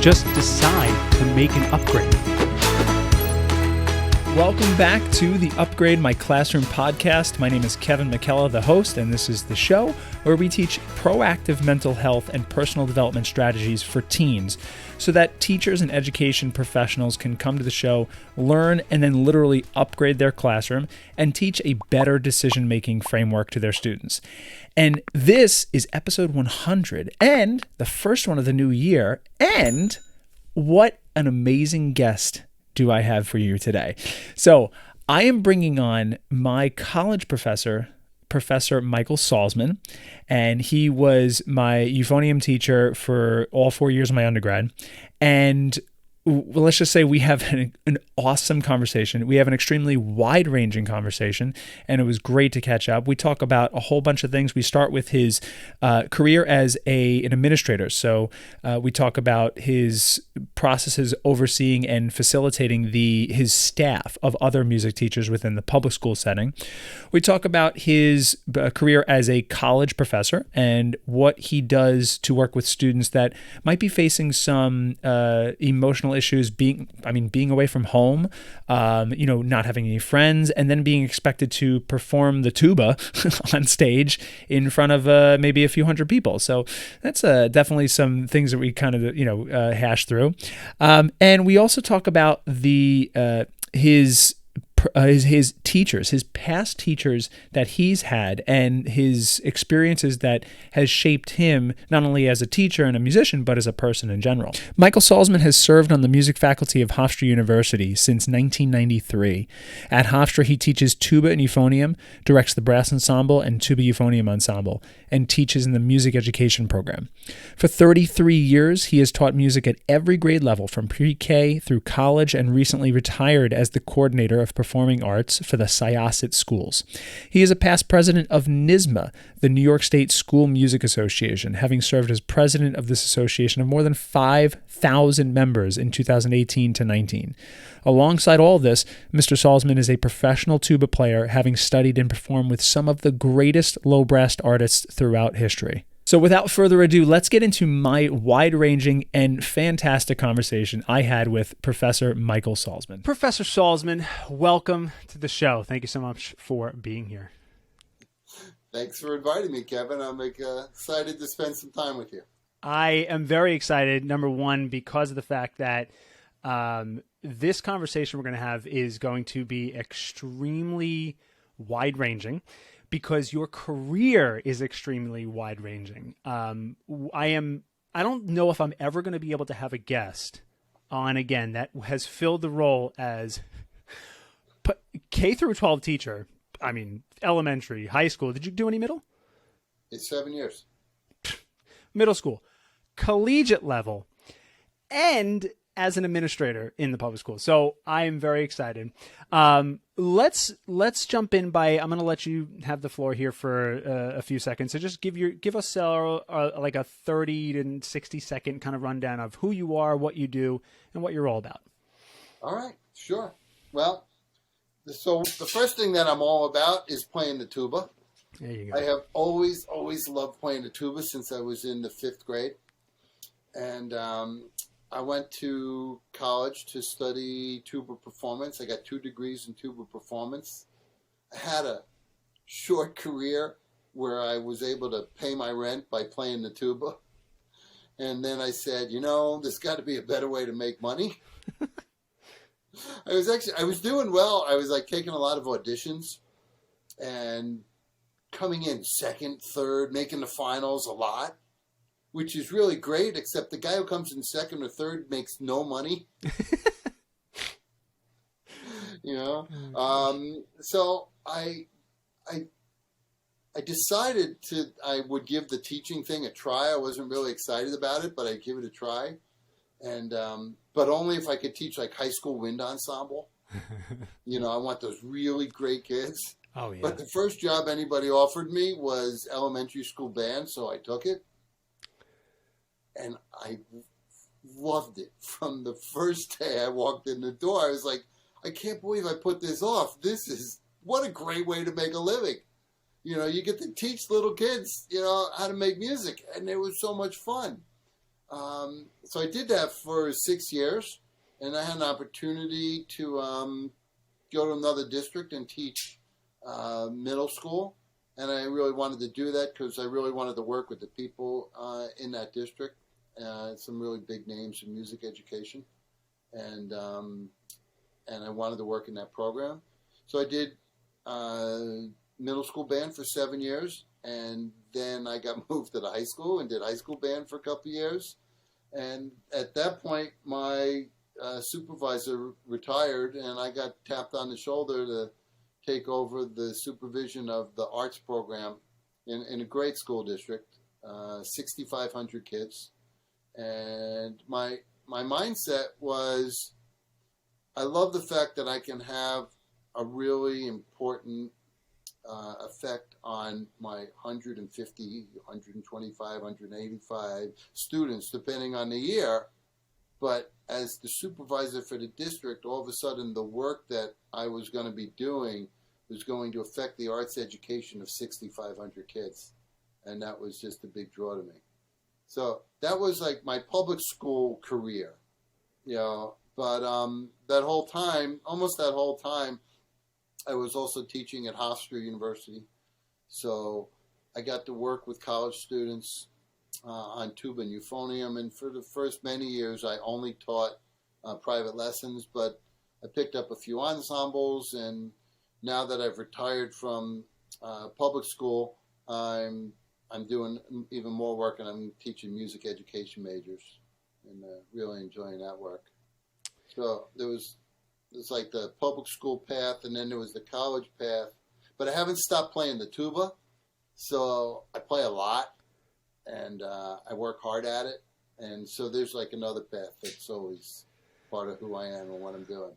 Just decide to make an upgrade. Welcome back to the Upgrade My Classroom podcast. My name is Kevin McKellar, the host, and this is the show where we teach proactive mental health and personal development strategies for teens so that teachers and education professionals can come to the show, learn, and then literally upgrade their classroom and teach a better decision-making framework to their students. And this is episode 100 and the first one of the new year. And what an amazing guest do I have for you today. So I am bringing on my college professor, Professor Michael Salzman, and he was my euphonium teacher for all 4 years of my undergrad. And well, let's just say we have an awesome conversation. We have an extremely wide-ranging conversation, and it was great to catch up. We talk about a whole bunch of things. We start with his career as an administrator. So we talk about his processes overseeing and facilitating his staff of other music teachers within the public school setting. We talk about his career as a college professor and what he does to work with students that might be facing some emotional issues, being away from home, not having any friends, and then being expected to perform the tuba on stage in front of maybe a few hundred people. So that's definitely some things that we kind of hash through, and we also talk about his teachers, his past teachers that he's had, and his experiences that has shaped him not only as a teacher and a musician, but as a person in general. Michael Salzman has served on the music faculty of Hofstra University since 1993. At Hofstra, he teaches tuba and euphonium, directs the brass ensemble and tuba euphonium ensemble, and teaches in the music education program. For 33 years, he has taught music at every grade level from pre-K through college, and recently retired as the coordinator of performing arts for the Syosset Schools. He is a past president of NYSSMA, the New York State School Music Association, having served as president of this association of more than 5,000 members in 2018 to 19. Alongside all this, Mr. Salzman is a professional tuba player, having studied and performed with some of the greatest low-brass artists throughout history. So without further ado, let's get into my wide-ranging and fantastic conversation I had with Professor Michael Salzman. Professor Salzman, welcome to the show. Thank you so much for being here. Thanks for inviting me, Kevin. I'm excited to spend some time with you. I am very excited, number one, because of the fact that this conversation we're going to have is going to be extremely wide-ranging, because your career is extremely wide-ranging. I don't know if I'm ever going to be able to have a guest on again that has filled the role as K through 12 teacher. I mean, elementary, high school. Did you do any middle? It's 7 years. Middle school, collegiate level, and as an administrator in the public school. So I am very excited. Let's jump in I'm going to let you have the floor here for a few seconds. So just give us like a 30 to 60 second kind of rundown of who you are, what you do, and what you're all about. All right, sure. Well, so the first thing that I'm all about is playing the tuba. There you go. I have always loved playing the tuba since I was in the 5th grade. And I went to college to study tuba performance. I got 2 degrees in tuba performance. I had a short career where I was able to pay my rent by playing the tuba. And then I said, there's got to be a better way to make money. I was doing well. I was taking a lot of auditions and coming in 2nd, 3rd, making the finals a lot, which is really great, except the guy who comes in 2nd or 3rd makes no money. So I decided I would give the teaching thing a try. I wasn't really excited about it, but I'd give it a try. And, but only if I could teach high school wind ensemble. I want those really great kids. Oh, yeah. But the first job anybody offered me was elementary school band, so I took it. And I loved it. From the first day I walked in the door, I was like, I can't believe I put this off. What a great way to make a living. You get to teach little kids, how to make music. And it was so much fun. So I did that for 6 years, and I had an opportunity to go to another district and teach middle school. And I really wanted to do that because I really wanted to work with the people in that district, some really big names in music education, and I wanted to work in that program. So I did middle school band for 7 years, and then I got moved to the high school and did high school band for a couple of years. And at that point, my supervisor retired, and I got tapped on the shoulder to take over the supervision of the arts program in a great school district, 6,500 kids. And my mindset was, I love the fact that I can have a really important effect on my 150, 125, 185 students, depending on the year. But as the supervisor for the district, all of a sudden the work that I was going to be doing was going to affect the arts education of 6,500 kids. And that was just a big draw to me. So that was like my public school career, you know. But almost that whole time, I was also teaching at Hofstra University. So I got to work with college students on tuba and euphonium. And for the first many years, I only taught private lessons, but I picked up a few ensembles. And now that I've retired from public school, I'm doing even more work, and I'm teaching music education majors and really enjoying that work. So there's like the public school path, and then there was the college path. But I haven't stopped playing the tuba, so I play a lot, and I work hard at it. And so there's like another path that's always part of who I am and what I'm doing.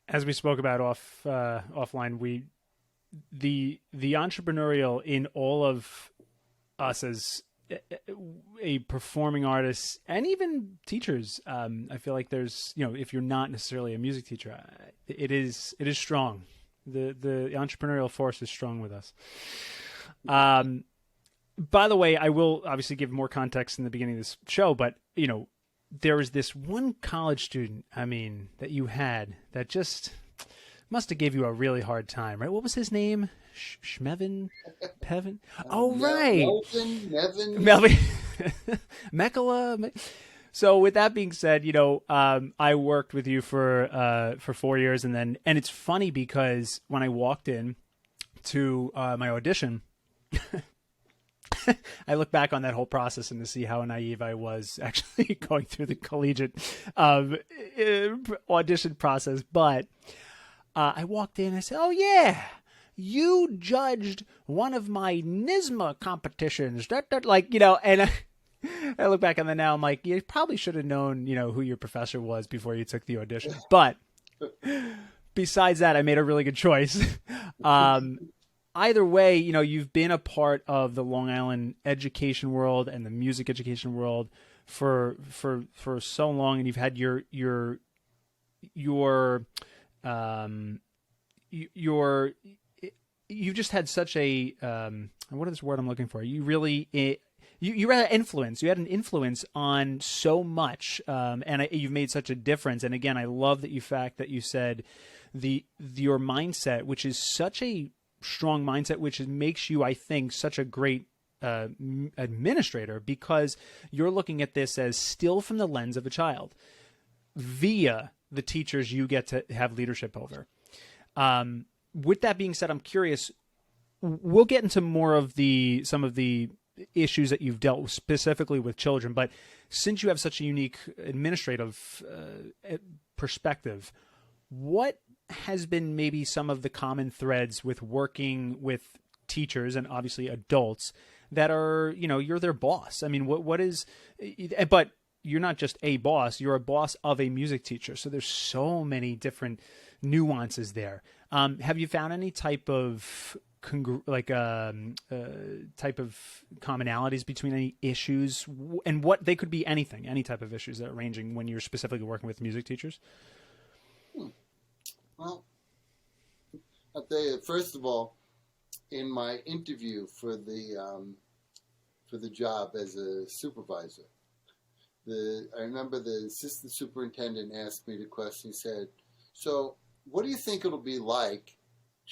As we spoke about offline, the entrepreneurial in all of us as a performing artist and even teachers, I feel like there's, if you're not necessarily a music teacher, it is strong. The entrepreneurial force is strong with us. By the way, I will obviously give more context in the beginning of this show, but there was this one college student, that you had that just must have gave you a really hard time, right? What was his name? Schmevin? Pevin? Oh, right. Melvin. Mekala. So with that being said, I worked with you for 4 years, and it's funny because when I walked in to my audition, I look back on that whole process and to see how naive I was actually going through the collegiate audition process. But I walked in and I said, "Oh yeah, you judged one of my NISMA competitions." And I look back on that now. I'm like, you probably should have known, who your professor was before you took the audition. But besides that, I made a really good choice. Either way, you've been a part of the Long Island education world and the music education world for so long, and you've had you've just had such a what is the word I'm looking for? You really you had an influence. You had an influence on so much, and you've made such a difference. And again, I love that you said your mindset, which is such a strong mindset, which makes you, I think, such a great administrator, because you're looking at this as still from the lens of a child via the teachers you get to have leadership over. With that being said, I'm curious, we'll get into more of some of the issues that you've dealt with specifically with children, but since you have such a unique administrative perspective, what has been maybe some of the common threads with working with teachers and obviously adults that are, you're their boss? What is, but you're not just a boss, you're a boss of a music teacher. So there's so many different nuances there. Have you found any type of type of commonalities between any issues, and what they could be any type of issues that are ranging when you're specifically working with music teachers? Well, I'll tell you, first of all, in my interview for the job as a supervisor, I remember the assistant superintendent asked me the question. He said, "So, what do you think it'll be like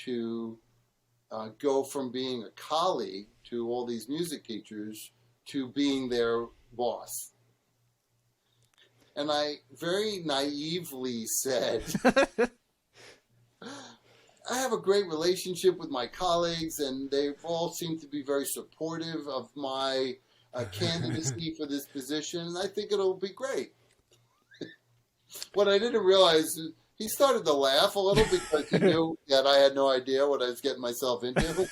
to go from being a colleague to all these music teachers to being their boss?" And I very naively said, "I have a great relationship with my colleagues, and they've all seemed to be very supportive of my candidacy for this position, and I think it'll be great." What I didn't realize is he started to laugh a little because he knew that I had no idea what I was getting myself into.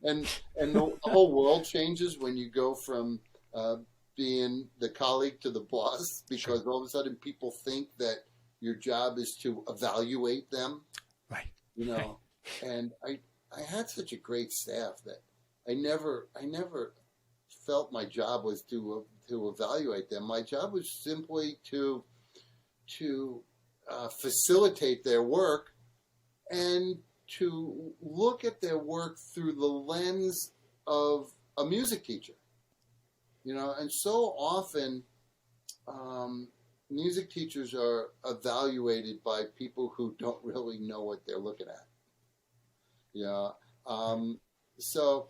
And the whole world changes when you go from being the colleague to the boss, because all of a sudden people think that your job is to evaluate them. Right. And I had such a great staff that I never felt my job was to evaluate them. My job was simply to facilitate their work and to look at their work through the lens of a music teacher. And so often music teachers are evaluated by people who don't really know what they're looking at. So,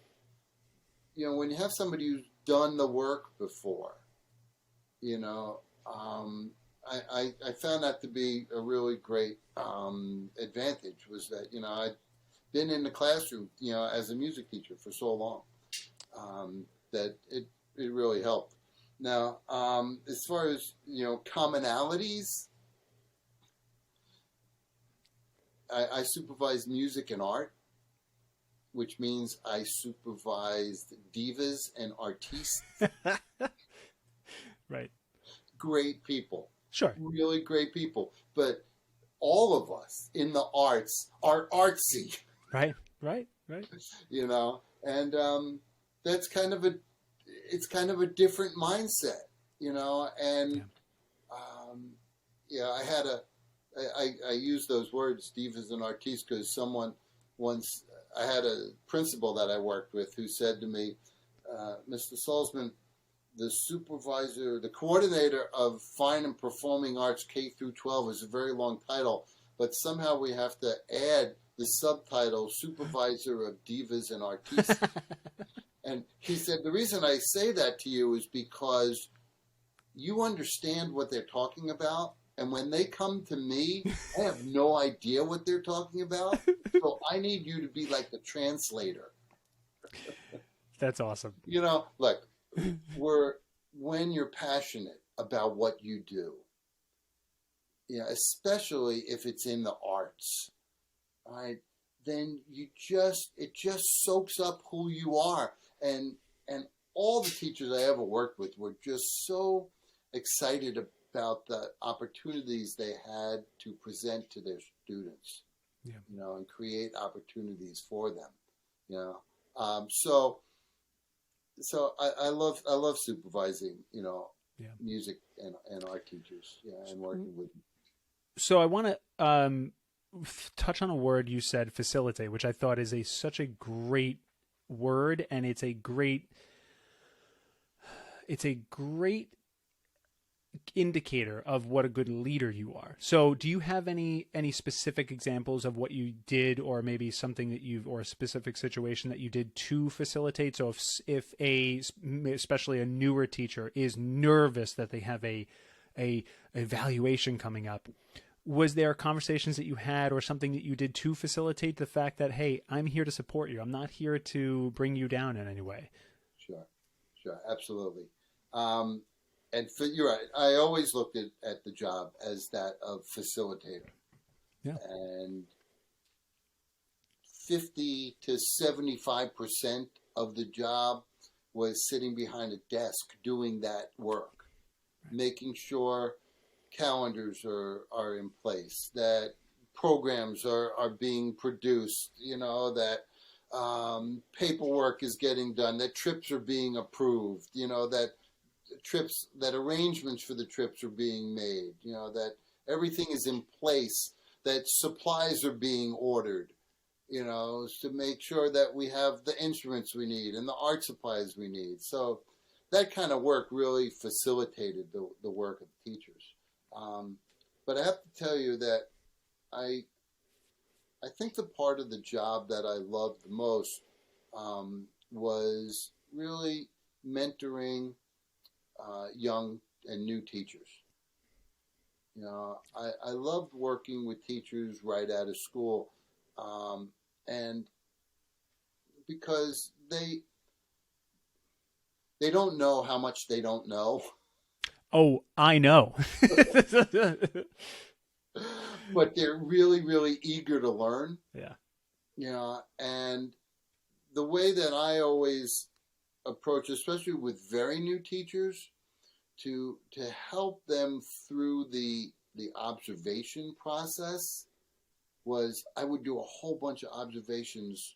when you have somebody who's done the work before, I found that to be a really great advantage, was that, I'd been in the classroom, as a music teacher for so long, that it really helped. Now, as far as, commonalities, I supervise music and art, which means I supervised divas and artistes. Right. Great people. Sure. Really great people. But all of us in the arts are artsy. Right. And that's kind of a different mindset, and I use those words, divas and artistes, because I had a principal that I worked with who said to me, "Mr. Salzman, the coordinator of Fine and Performing Arts K through 12 is a very long title, but somehow we have to add the subtitle Supervisor of Divas and Artistes." And he said, "The reason I say that to you is because you understand what they're talking about, and when they come to me, I have no idea what they're talking about, so I need you to be like the translator." That's awesome. Look, when you're passionate about what you do, especially if it's in the arts, right, then it just soaks up who you are. And all the teachers I ever worked with were just so excited about the opportunities they had to present to their students, and create opportunities for them, So I love supervising, music and art teachers, and working with them. So I want to touch on a word you said, facilitate, which I thought is such a great word, and it's a great indicator of what a good leader you are. So do you have any specific examples of what you did, or maybe something that or a specific situation that you did to facilitate? So if especially a newer teacher is nervous that they have a evaluation coming up, was there conversations that you had or something that you did to facilitate the fact that, hey, I'm here to support you, I'm not here to bring you down in any way? Sure, absolutely. You're right. I always looked at the job as that of facilitator. Yeah. And 50 to 75% of the job was sitting behind a desk doing that work, making sure calendars are in place, that programs are being produced, that paperwork is getting done, that trips are being approved, that arrangements for the trips are being made, that everything is in place, that supplies are being ordered, to make sure that we have the instruments we need and the art supplies we need. So that kind of work really facilitated the work of the teachers. But I have to tell you that I think the part of the job that I loved the most was really mentoring young and new teachers. I loved working with teachers right out of school, and because they don't know how much they don't know. Oh, I know. But they're really, really eager to learn. Yeah. And the way that I always approach, especially with very new teachers, to help them through the observation process, was I would do a whole bunch of observations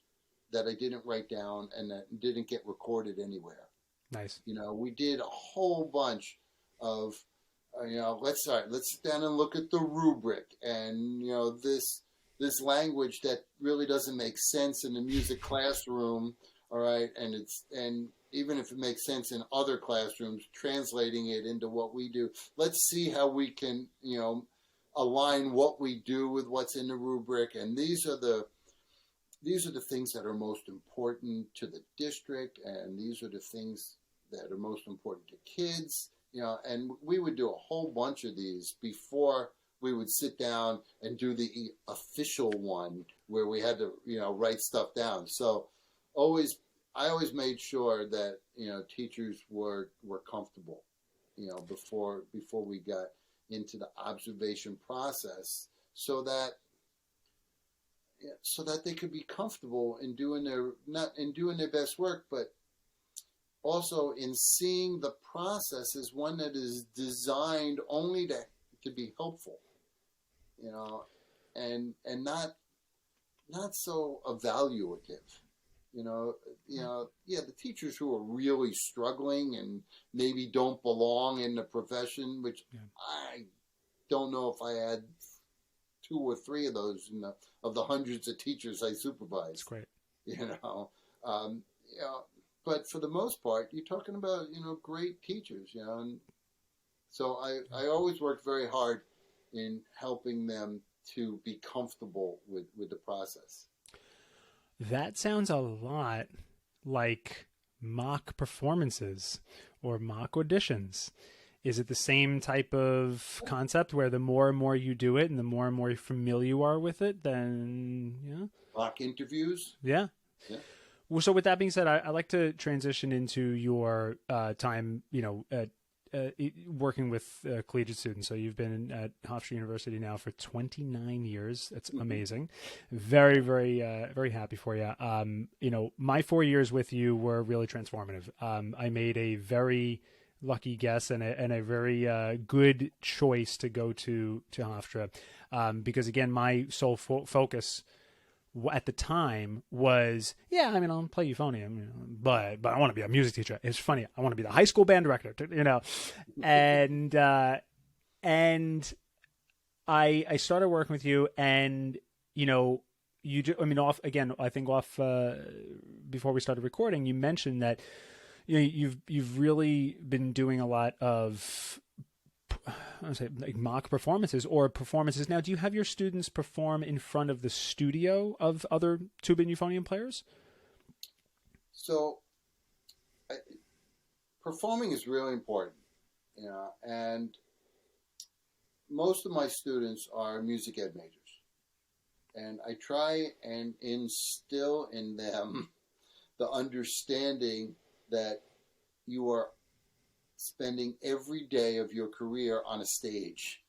that I didn't write down and that didn't get recorded anywhere. Nice. We did a whole bunch of, let's sit down and look at the rubric, and this language that really doesn't make sense in the music classroom. All right, and even if it makes sense in other classrooms, translating it into what we do. Let's see how we can align what we do with what's in the rubric, and these are the things that are most important to the district, and these are the things that are most important to kids. And we would do a whole bunch of these before we would sit down and do the official one where we had to, write stuff down. So I always made sure that, teachers were comfortable, before we got into the observation process, so that they could be comfortable in doing their best work, but also in seeing the process as one that is designed only to be helpful, and not so evaluative. The teachers who are really struggling and maybe don't belong in the profession, which I don't know if I had 2 or 3 of those of the hundreds of teachers I supervised. That's great. But for the most part, you're talking about, great teachers, and so I always worked very hard in helping them to be comfortable with the process. That sounds a lot like mock performances or mock auditions. Is it the same type of concept where the more and more you do it and the more and more familiar you are with it, then, Mock interviews? Yeah. Yeah. Well, so with that being said, I'd like to transition into your time, working with collegiate students. So you've been at Hofstra University now for 29 years. That's amazing. Very, very, very happy for you. My 4 years with you were really transformative. I made a very lucky guess and a very good choice to go to Hofstra, because again, my sole focus at the time was, I'll play euphonium, but I want to be a music teacher. It's funny. I want to be the high school band director, and I started working with you, and, before we started recording, you mentioned that, you've really been doing a lot of, like mock performances or performances. Now, do you have your students perform in front of the studio of other tuba and euphonium players? So, performing is really important, and most of my students are music ed majors, and I try and instill in them the understanding that you are spending every day of your career on a stage.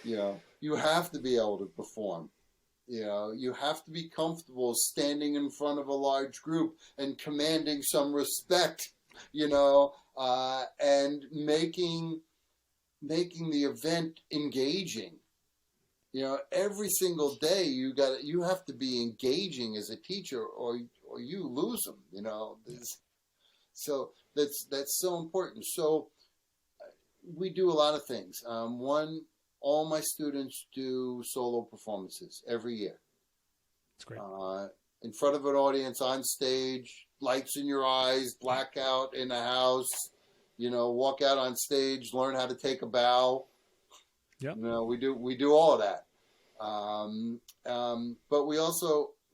You have to be able to perform. You have to be comfortable standing in front of a large group and commanding some respect, and making the event engaging. Every single day you have to be engaging as a teacher, or you lose them. So that's so important. So we do a lot of things. One, all my students do solo performances every year. That's great. in front of an audience, on stage, lights in your eyes, blackout in the house, walk out on stage, learn how to take a bow. Yep. We do all of that. But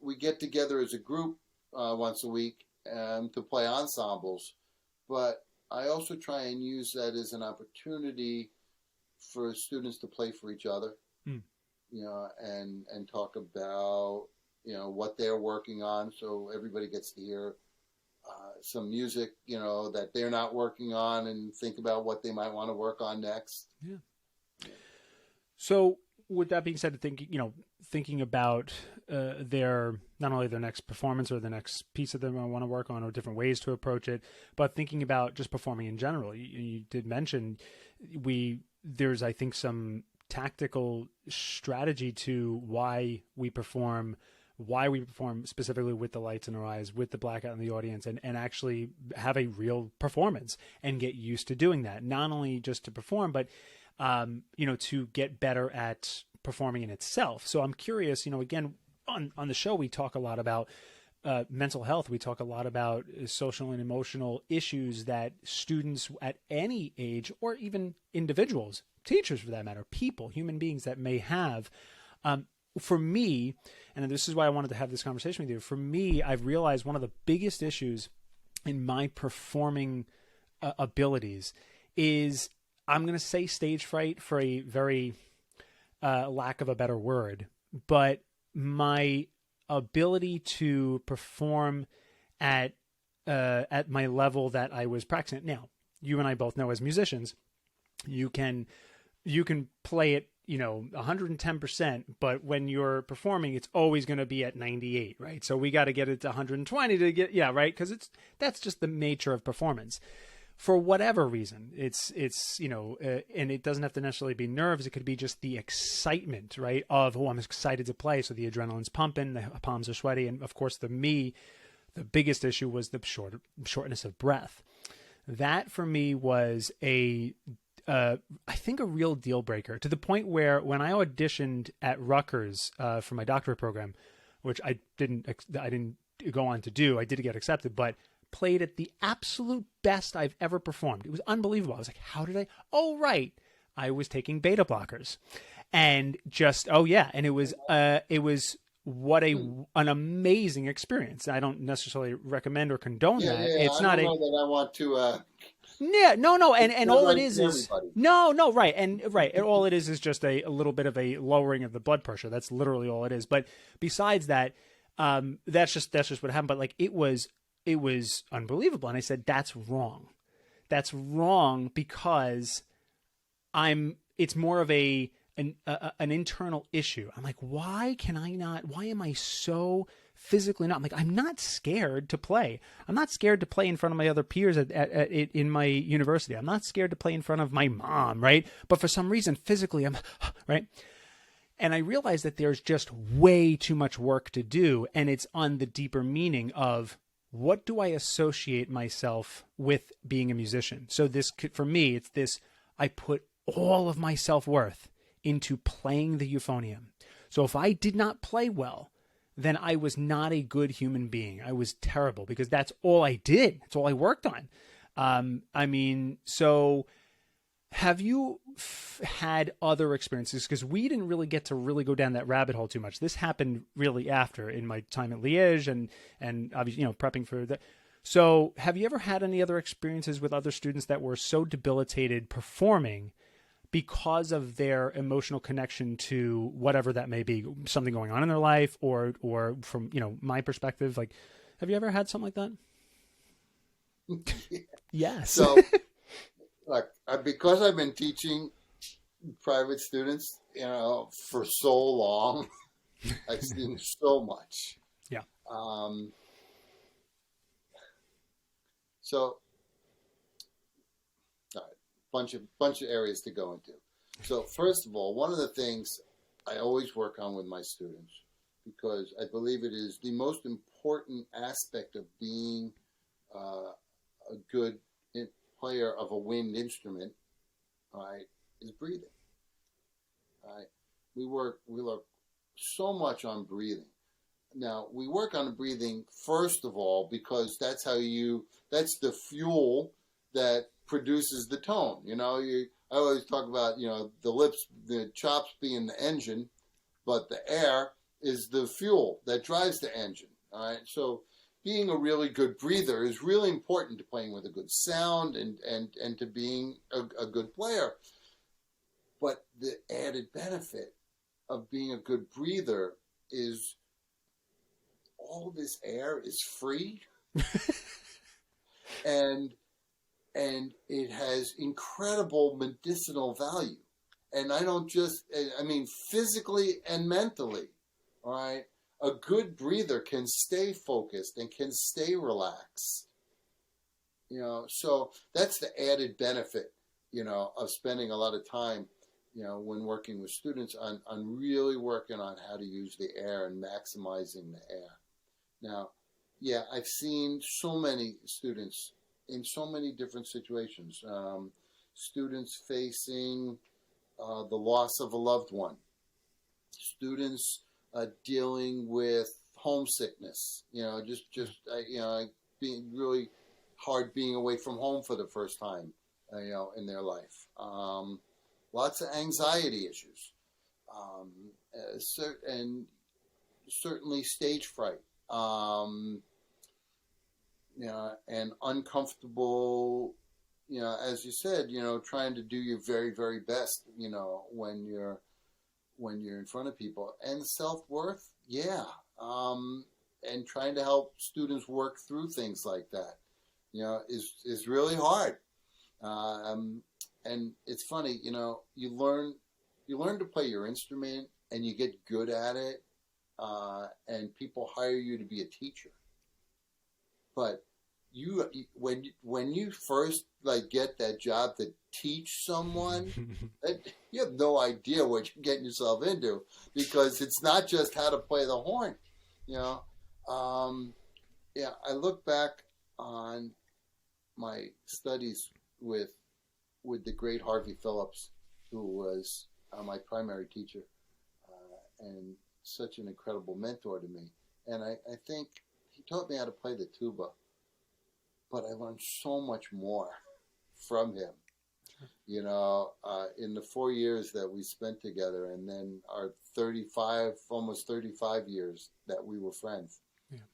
we get together as a group once a week to play ensembles. But I also try and use that as an opportunity for students to play for each other, and talk about, what they're working on. So everybody gets to hear some music, that they're not working on, and think about what they might want to work on next. Yeah. So with that being said, thinking about not only their next performance or the next piece that they want to work on, or different ways to approach it, but thinking about just performing in general. You did mention there's, I think, some tactical strategy to why we perform specifically with the lights in our eyes, with the blackout in the audience, and actually have a real performance and get used to doing that. Not only just to perform, but to get better at performing in itself. So I'm curious, again, on the show, we talk a lot about mental health. We talk a lot about social and emotional issues that students at any age, or even individuals, teachers for that matter, people, human beings that may have. For me, and this is why I wanted to have this conversation with you, for me, I've realized one of the biggest issues in my performing abilities is, I'm going to say stage fright for a very lack of a better word, but my ability to perform at my level that I was practicing. Now, you and I both know, as musicians, you can play it, 110%, but when you're performing, it's always going to be at 98, right? So we got to get it to 120 to get, right? Because that's just the nature of performance. For whatever reason, it's and it doesn't have to necessarily be nerves. It could be just the excitement, right? Of, I'm excited to play. So the adrenaline's pumping, the palms are sweaty. And of course, the biggest issue was the shortness of breath. That for me was I think a real deal breaker, to the point where when I auditioned at Rutgers for my doctorate program, which I didn't go on to do, I did get accepted, but played at the absolute best I've ever performed. It was unbelievable. I was like, how did I? Oh, right. I was taking beta blockers, and and it was an amazing experience. I don't necessarily recommend or condone that. It's not I don't know that I want to. Yeah, no, and all it is everybody. No, right, and all it is just a little bit of a lowering of the blood pressure. That's literally all it is. But besides that, that's just what happened. But like, it was unbelievable, and I said, that's wrong. That's wrong, because it's more of an internal issue. I'm like, why am I so physically not? I'm like, I'm not scared to play. I'm not scared to play in front of my other peers in my university. I'm not scared to play in front of my mom, right? But for some reason, physically, I'm right. And I realized that there's just way too much work to do, and it's on the deeper meaning of, what do I associate myself with being a musician? So for me, it's this: I put all of my self-worth into playing the euphonium. So if I did not play well, then I was not a good human being. I was terrible, because that's all I did. That's all I worked on. So have you had other experiences? Because we didn't really get to go down that rabbit hole too much. This happened really after, in my time at Liège and obviously, prepping for that. So have you ever had any other experiences with other students that were so debilitated performing because of their emotional connection to whatever that may be, something going on in their life, or from, my perspective, like, have you ever had something like that? Yes. So, because I've been teaching private students, for so long, I've seen so much. Yeah. So, bunch of areas to go into. So first of all, one of the things I always work on with my students, because I believe it is the most important aspect of being a good player of a wind instrument, is breathing. We work so much on breathing. Now, we work on the breathing first of all because that's the fuel that produces the tone. I always talk about, the lips, the chops being the engine, but the air is the fuel that drives the engine. All right. So being a really good breather is really important to playing with a good sound and to being a good player. But the added benefit of being a good breather is all this air is free and it has incredible medicinal value. And I mean physically and mentally, all right? A good breather can stay focused and can stay relaxed. So that's the added benefit, of spending a lot of time, when working with students on really working on how to use the air and maximizing the air. Now, yeah, I've seen so many students in so many different situations. Students facing the loss of a loved one. Students dealing with homesickness. Being really hard being away from home for the first time, in their life. Lots of anxiety issues, and certainly stage fright. And uncomfortable, as you said, trying to do your very, very best, when you're in front of people. And self-worth, yeah. And trying to help students work through things like that, is really hard. And it's funny, you learn to play your instrument and you get good at it, and people hire you to be a teacher. But when you first get that job to teach someone, you have no idea what you're getting yourself into, because it's not just how to play the horn. I look back on my studies with the great Harvey Phillips, who was my primary teacher, and such an incredible mentor to me. And I think he taught me how to play the tuba, but I learned so much more from him. In the 4 years that we spent together, and then our almost 35 years that we were friends. Yeah.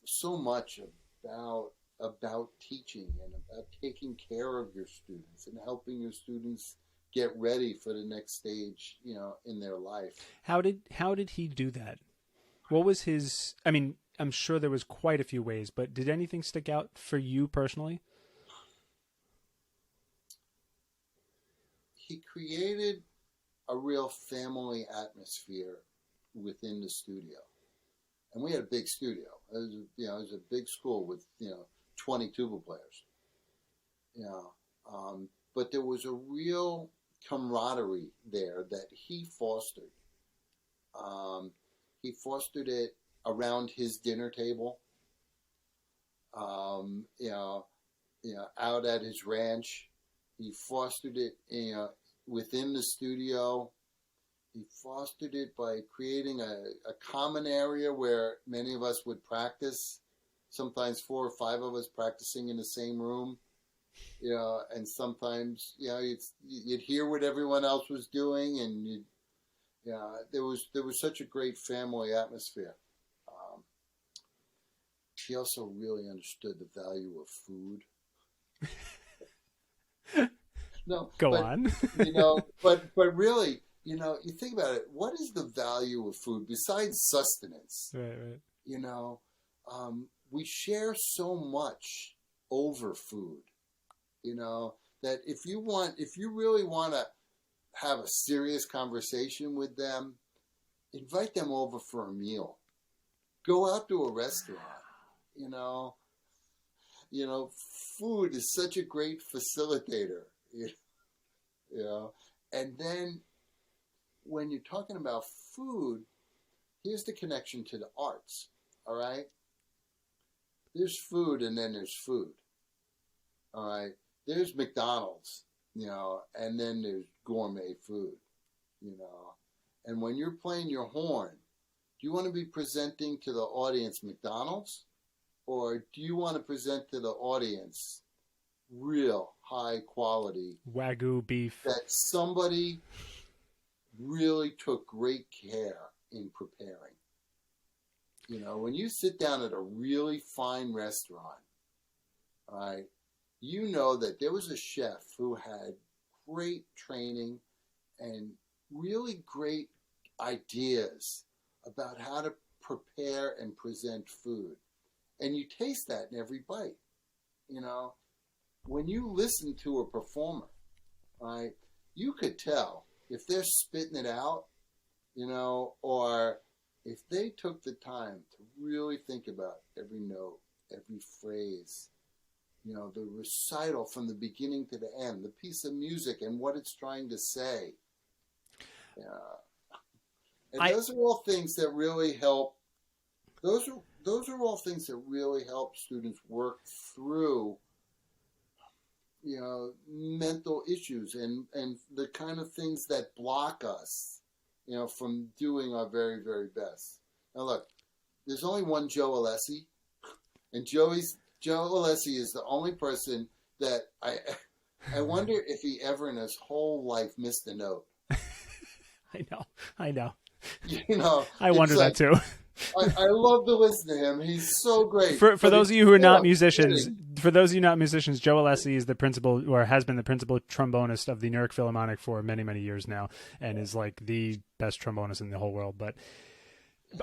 So much about teaching and about taking care of your students and helping your students get ready for the next stage, in their life. How did he do that? What was his, I mean, I'm sure there was quite a few ways, but did anything stick out for you personally? He created a real family atmosphere within the studio. And we had a big studio. It was a big school with, 20 tuba players. But there was a real camaraderie there that he fostered. He fostered it around his dinner table, out at his ranch. He fostered it, within the studio. He fostered it by creating a common area where many of us would practice. Sometimes 4 or 5 of us practicing in the same room. And sometimes, you'd hear what everyone else was doing, and there was such a great family atmosphere. He also really understood the value of food. No, Go on. But really, you think about it. What is the value of food besides sustenance? Right. We share so much over food. That if you really want to have a serious conversation with them, invite them over for a meal. Go out to a restaurant. Food is such a great facilitator. And then when you're talking about food, here's the connection to the arts. All right. There's food, and then there's food. All right. There's McDonald's, and then there's gourmet food, And when you're playing your horn, Do you want to be presenting to the audience McDonald's? Or do you want to present to the audience real high quality Wagyu beef that somebody really took great care in preparing? You know, when you sit down at a really fine restaurant, all right, you know that there was a chef who had great training and really great ideas about how to prepare and present food. And you taste that in every bite. You know, when you listen to a performer, right, you could tell if they're spitting it out, you know, or if they took the time to really think about every note, every phrase, you know, the recital from the beginning to the end, the piece of music and what it's trying to say. And those are all things that really help. Those are all things that really help students work through, you know, mental issues and the kind of things that block us, you know, from doing our very, very best. Now look, there's only one Joe Alessi, and Joe Alessi is the only person that I wonder if he ever in his whole life missed a note. I know. You know, I wonder that too. I love to listen to him. He's so great. For those of you who are not musicians, Joe Alessi is the principal, or has been the principal trombonist of the New York Philharmonic for many, many years now, and is like the best trombonist in the whole world. But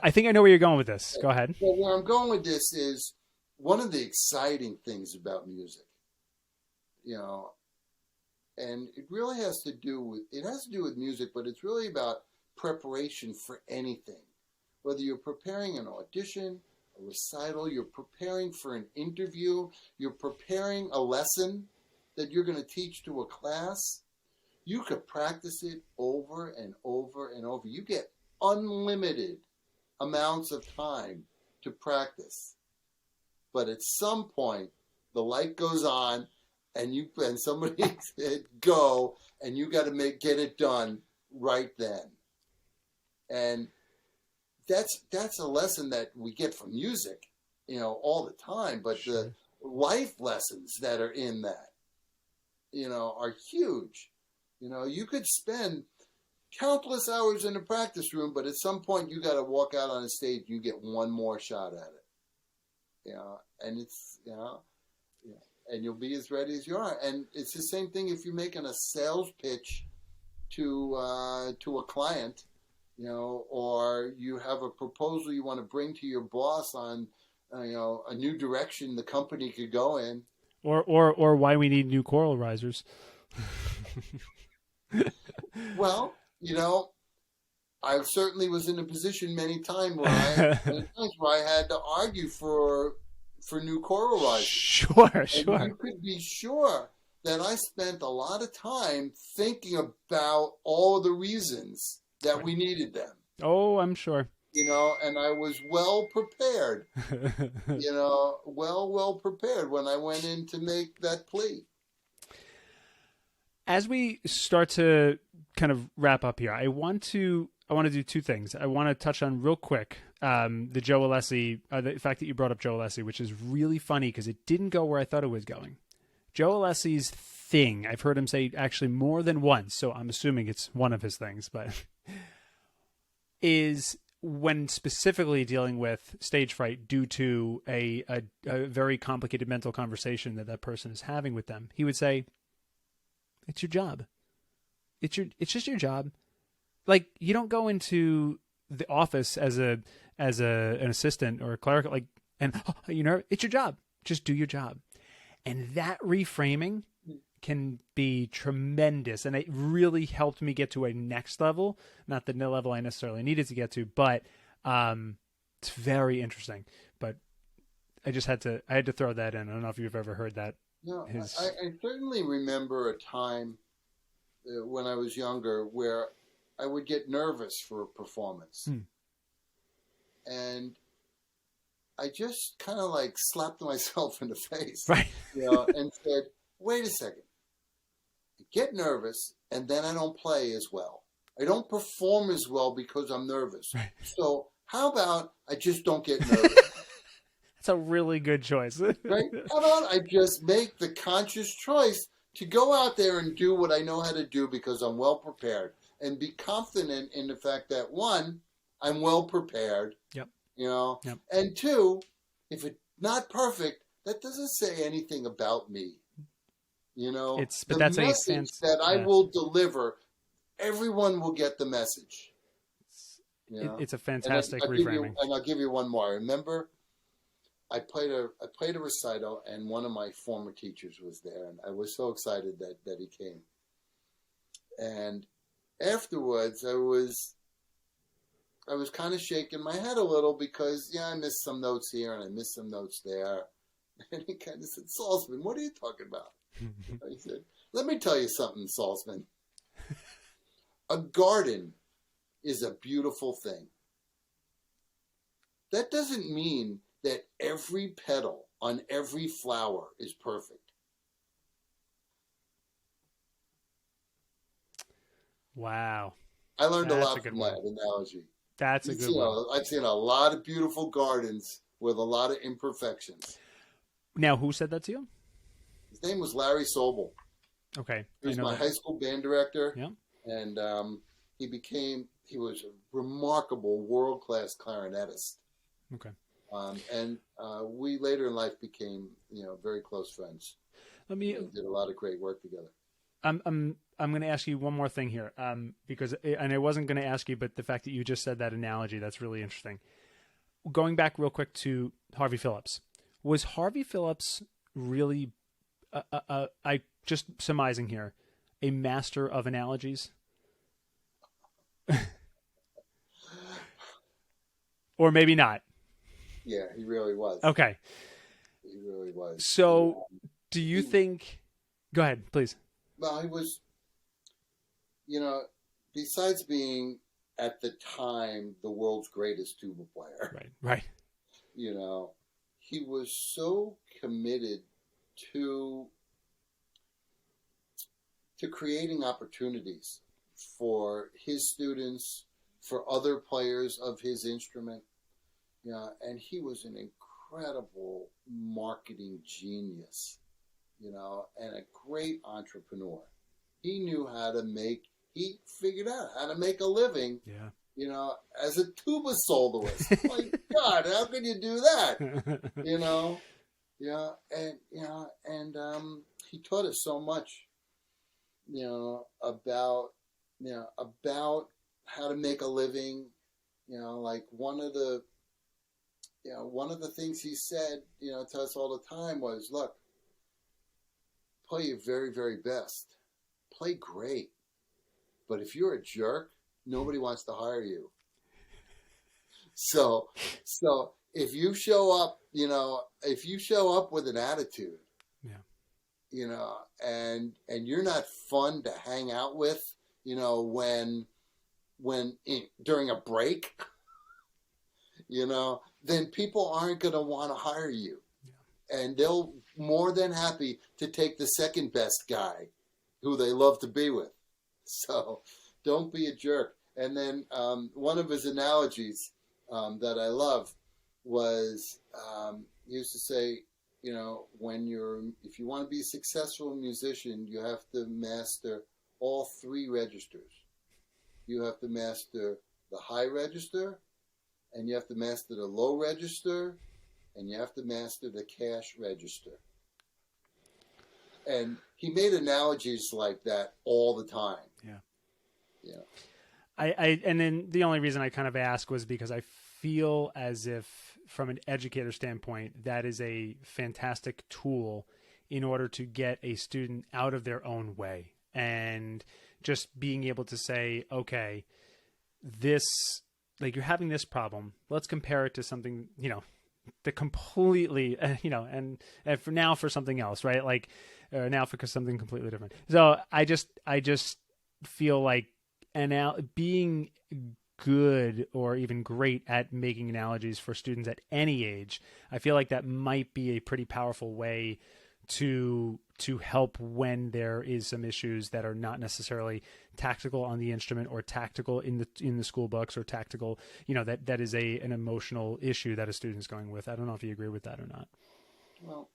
I think I know where you're going with this. Go ahead. Well, where I'm going with this is one of the exciting things about music, you know, and it really has to do with music, but it's really about preparation for anything. Whether you're preparing an audition, a recital, you're preparing for an interview, you're preparing a lesson that you're going to teach to a class, you could practice it over and over and over. You get unlimited amounts of time to practice. But at some point, the light goes on and somebody said go, and you got to get it done right then. And that's a lesson that we get from music, you know, all the time. But the life lessons that are in that, you know, are huge. You know, you could spend countless hours in a practice room, but at some point you got to walk out on a stage. You get one more shot at it, you know, and it's, you know, and you'll be as ready as you are. And it's the same thing if you're making a sales pitch to a client. You know, or you have a proposal you want to bring to your boss on, you know, a new direction the company could go in, or why we need new choral risers. Well, you know, I certainly was in a position many times where I had to argue for new choral risers. Sure. And you could be sure that I spent a lot of time thinking about all the reasons that we needed them. Oh, I'm sure. You know, and I was well prepared, you know, well prepared when I went in to make that plea. As we start to kind of wrap up here, I want to do two things. I want to touch on real quick the Joe Alessi, the fact that you brought up Joe Alessi, which is really funny because it didn't go where I thought it was going. Joe Alessi's thing, I've heard him say actually more than once, so I'm assuming it's one of his things, but is when specifically dealing with stage fright due to a very complicated mental conversation that person is having with them, he would say, "It's your job. It's just your job. Like, you don't go into the office as an assistant or a clerical, like, and it's your job. Just do your job." And that reframing can be tremendous. And it really helped me get to a next level, not the level I necessarily needed to get to, but it's very interesting. But I had to throw that in. I don't know if you've ever heard that. No, I certainly remember a time when I was younger where I would get nervous for a performance. And I just kind of like slapped myself in the face, right? You know, and said, wait a second. I get nervous, and then I don't play as well. I don't perform as well because I'm nervous. Right. So How about I just don't get nervous? That's a really good choice. Right? How about I just make the conscious choice to go out there and do what I know how to do because I'm well prepared, and be confident in the fact that, one, I'm well prepared, Yep. Yep. And two, if it's not perfect, that doesn't say anything about me. But the that's message that I will deliver, everyone will get the message. It's a fantastic reframing. I'll give you one more. I remember I played a recital, and one of my former teachers was there, and I was so excited that he came. And afterwards, I was kind of shaking my head a little because, I missed some notes here and I missed some notes there. And he kind of said, "Salzman, what are you talking about?" I said, "Let me tell you something, Salzman. A garden is a beautiful thing. That doesn't mean that every petal on every flower is perfect." Wow. I learned a lot from that analogy. That's a good one. I've seen a lot of beautiful gardens with a lot of imperfections. Now, who said that to you? His name was Larry Sobel. Okay. He was my high school band director. Yeah. And he was a remarkable world-class clarinetist. Okay. And we later in life became, very close friends. We did a lot of great work together. I'm going to ask you one more thing here, because I wasn't going to ask you, but the fact that you just said that analogy, that's really interesting. Going back real quick to Harvey Phillips, was Harvey Phillips really, I just surmising here, a master of analogies? Or maybe not. Yeah, he really was. Okay. He really was. So do you think, go ahead, please. Well, he was, besides being at the time the world's greatest tuba player. Right. He was so committed to creating opportunities for his students, for other players of his instrument. And he was an incredible marketing genius, and a great entrepreneur. He figured out how to make a living, as a tuba soloist. My God, how can you do that? And he taught us so much, about how to make a living. Like one of the things he said, to us all the time was, look, play your very, very best. Play great. But if you're a jerk, nobody wants to hire you. So if you show up, with an attitude, and you're not fun to hang out with, when during a break, then people aren't going to want to hire you. Yeah. And they'll more than happy to take the second best guy who they love to be with. So don't be a jerk. And then one of his analogies that I love was he used to say, if you want to be a successful musician, you have to master all three registers. You have to master the high register, and you have to master the low register, and you have to master the cash register. And he made analogies like that all the time. Yeah. And then the only reason I kind of asked was because I feel as if, from an educator standpoint, that is a fantastic tool in order to get a student out of their own way, and just being able to say, okay, this, like, you're having this problem, let's compare it to something, the completely, and for something else, right? Like, now for something completely different. So I just feel like being good or even great at making analogies for students at any age, I feel like that might be a pretty powerful way to to help when there is some issues that are not necessarily tactical on the instrument or tactical in the school books or tactical, that is an emotional issue that a student's going with. I don't know if you agree with that or not. Well,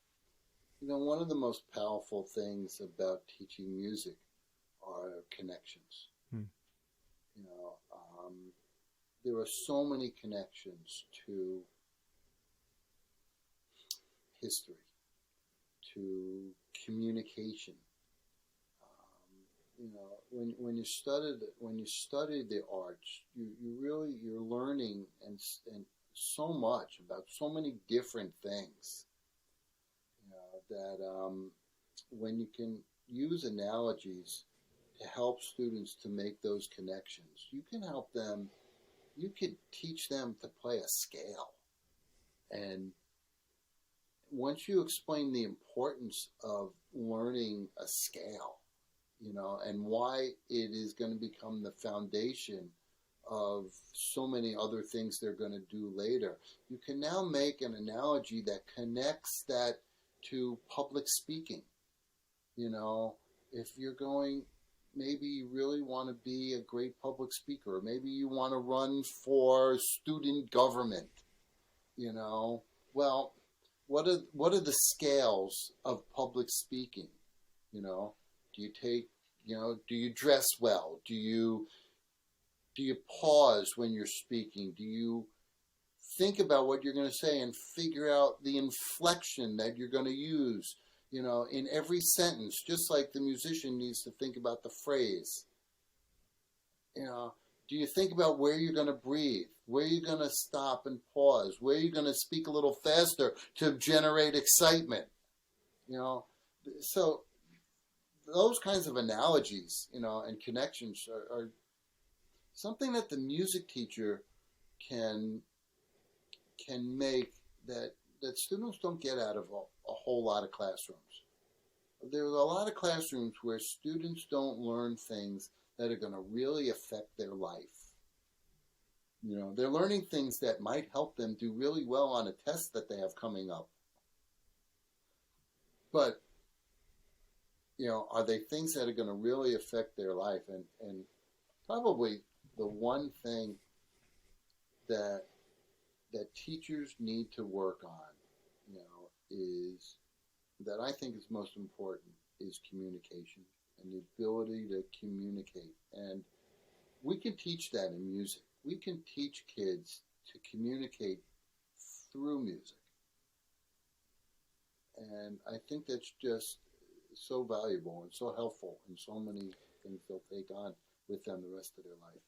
one of the most powerful things about teaching music are connections. There are so many connections to history, to communication. When you study the arts, you're learning and so much about so many different things. That when you can use analogies to help students to make those connections, you can help them. You could teach them to play a scale, and once you explain the importance of learning a scale, and why it is going to become the foundation of so many other things they're going to do later, you can now make an analogy that connects that to public speaking. If you're going, maybe you really want to be a great public speaker, or maybe you want to run for student government, well, what are the scales of public speaking? Do you take, do you dress well? Do you pause when you're speaking? Do you think about what you're going to say and figure out the inflection that you're going to use, in every sentence, just like the musician needs to think about the phrase? Do you think about where you're going to breathe, where you're going to stop and pause, where you're going to speak a little faster to generate excitement? So those kinds of analogies, and connections are something that the music teacher can make that students don't get out of a whole lot of classrooms. There's a lot of classrooms where students don't learn things that are going to really affect their life. They're learning things that might help them do really well on a test that they have coming up. But, are they things that are going to really affect their life? And probably the one thing that teachers need to work on, is that I think is most important is communication and the ability to communicate. And we can teach that in music. We can teach kids to communicate through music. And I think that's just so valuable and so helpful in so many things they'll take on with them the rest of their life.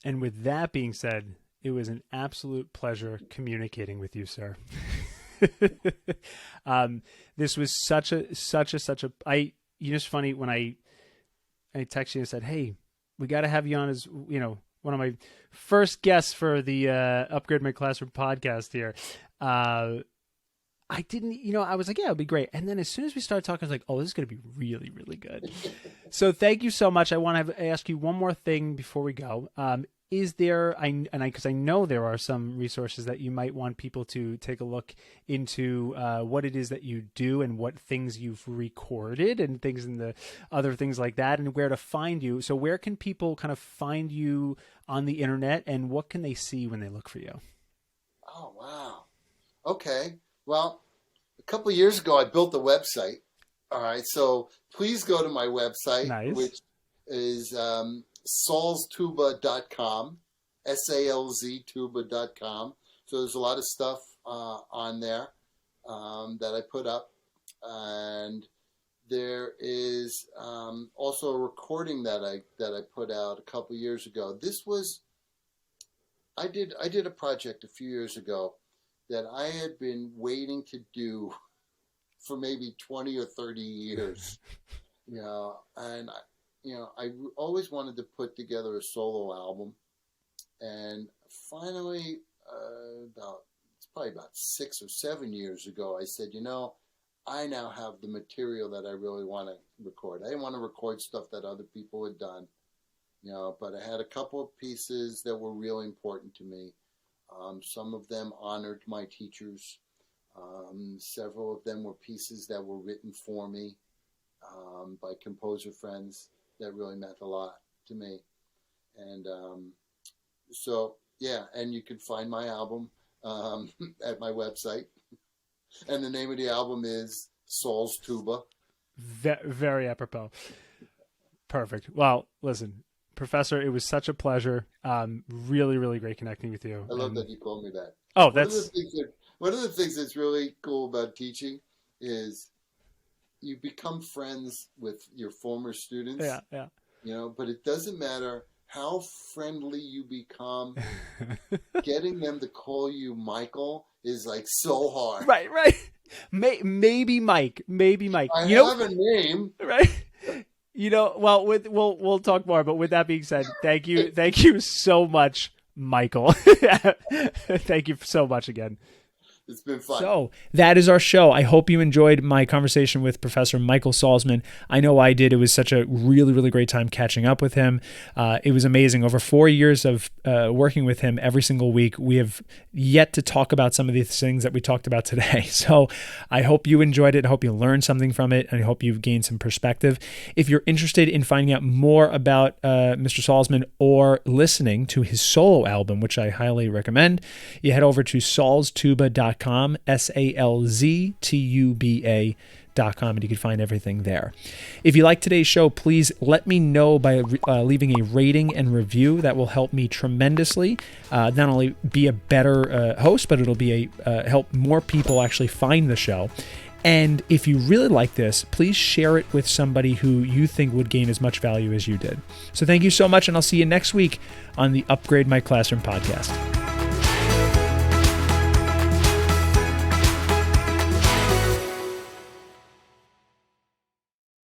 And with that being said, it was an absolute pleasure communicating with you, sir. This was such a, it's funny when I texted you and said, hey, we got to have you on as, one of my first guests for the Upgrade My Classroom podcast here. I didn't, I was like, yeah, it'll be great. And then as soon as we started talking, I was like, oh, this is going to be really, really good. So thank you so much. I want to ask you one more thing before we go. Is there, because I know there are some resources that you might want people to take a look into what it is that you do and what things you've recorded and things and the other things like that, and where to find you. So where can people kind of find you on the internet, and what can they see when they look for you? Oh, wow. Okay. Well, a couple of years ago, I built a website. All right. So please go to my website, nice. Which is salztuba.com, SALZ tuba.com. So there's a lot of stuff on there that I put up. And there is also a recording that I put out a couple of years ago. I did a project a few years ago that I had been waiting to do for maybe 20 or 30 years. And I always wanted to put together a solo album, and finally, it's probably about 6 or 7 years ago, I said, I now have the material that I really want to record. I didn't want to record stuff that other people had done, but I had a couple of pieces that were really important to me. Some of them honored my teachers. Several of them were pieces that were written for me by composer friends that really meant a lot to me. And and you can find my album at my website. And the name of the album is Saul's Tuba. Very apropos. Perfect. Well, listen, Professor, it was such a pleasure. Really, really great connecting with you. I love that you called me that. Oh, one of the things that's really cool about teaching is you become friends with your former students. Yeah. But it doesn't matter how friendly you become. Getting them to call you Michael is like so hard. Right. Maybe Mike. I have a name. Right. Well, we'll talk more. But with that being said, thank you so much, Michael. Thank you so much again. It's been fun. So that is our show. I hope you enjoyed my conversation with Professor Michael Salzman. I know I did. It was such a really, really great time catching up with him. It was amazing. Over 4 years of working with him every single week, we have yet to talk about some of these things that we talked about today. So I hope you enjoyed it. I hope you learned something from it. And I hope you've gained some perspective. If you're interested in finding out more about Mr. Salzman or listening to his solo album, which I highly recommend, you head over to salztuba.com. salztuba.com, and you can find everything there. If you like today's show, please let me know by leaving a rating and review. That will help me tremendously. Not only be a better host, but it'll be help more people actually find the show. And if you really like this, please share it with somebody who you think would gain as much value as you did. So thank you so much, and I'll see you next week on the Upgrade My Classroom podcast.